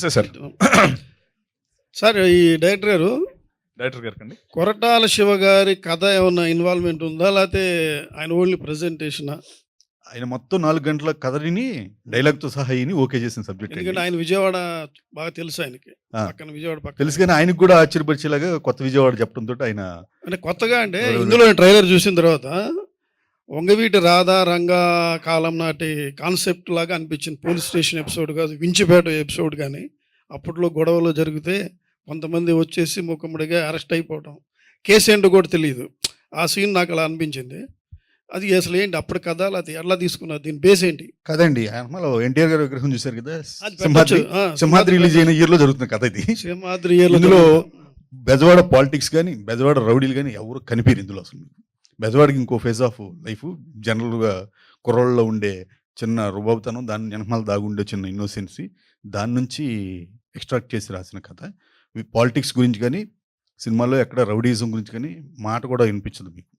Sir sir ఈ director గారు director గారికి అండి. కొరటాల శివ గారి కథ ఏమన్నా ఇన్వాల్వ్మెంట్ ఉందా, లేకపోతే ఆయన ఓన్లీ ప్రెజెంటేషనా? ఆయన మొత్తం 4 గంటల కథని డైలాగ్తో సహా అయిని ఓకే చేసిన సబ్జెక్ట్ ఎందుకంటే ఆయన విజయవాడ బాగా తెలుసు ఆయనకి, ఆ. పక్కన విజయవాడ పక్కన తెలుసు కానీ ఆయనకు కూడా ఆశ్చర్యపరిచేలాగా కొత్త విజయవాడ చెప్పడంతో ఆయన అంటే కొత్తగా అంటే ఇందులో ట్రైలర్ చూసిన తర్వాత వంగవీటి రాధా రంగా కాలం నాటి కాన్సెప్ట్ లాగా అనిపించింది. పోలీస్ స్టేషన్ ఎపిసోడ్ కాదు, వించిపేట ఎపిసోడ్ కానీ అప్పట్లో గొడవలు జరిగితే కొంతమంది వచ్చేసి ముఖముడిగా అరెస్ట్ అయిపోవడం, కేసు ఏంటో కూడా తెలియదు. ఆ సీన్ నాకు అలా అనిపించింది. అది అసలు ఏంటి అప్పుడు కథ, అది ఎలా తీసుకున్నారు, దీని బేస్ ఏంటి? కదండి ఆయన ఎన్టీఆర్ గారి విగ్రహం చూశారు కదా, అది సింహాద్రి పెట్టొచ్చు. సింహాద్రి రిలీజ్ అయిన ఇయర్ లో జరుగుతున్న కథ ఇది. సింహాద్రి ఇందులో బెజవాడ పాలిటిక్స్ కానీ బెజవాడ రౌడీలు కానీ ఎవరు కనిపించారు ఇందులో. అసలు బెజవాడకి ఇంకో ఫేజ్ ఆఫ్ లైఫ్, జనరల్గా కుర్రోళ్ళలో ఉండే చిన్న రుబాబుతనం, దాని వెనకమాల దాగుండే చిన్న ఇన్నోసెన్సీ, దాని నుంచి ఎక్స్ట్రాక్ట్ చేసి రాసిన కథ. పాలిటిక్స్ గురించి కానీ సినిమాలో ఎక్కడ రౌడీజం గురించి కానీ మాట కూడా వినిపించదు మీకు.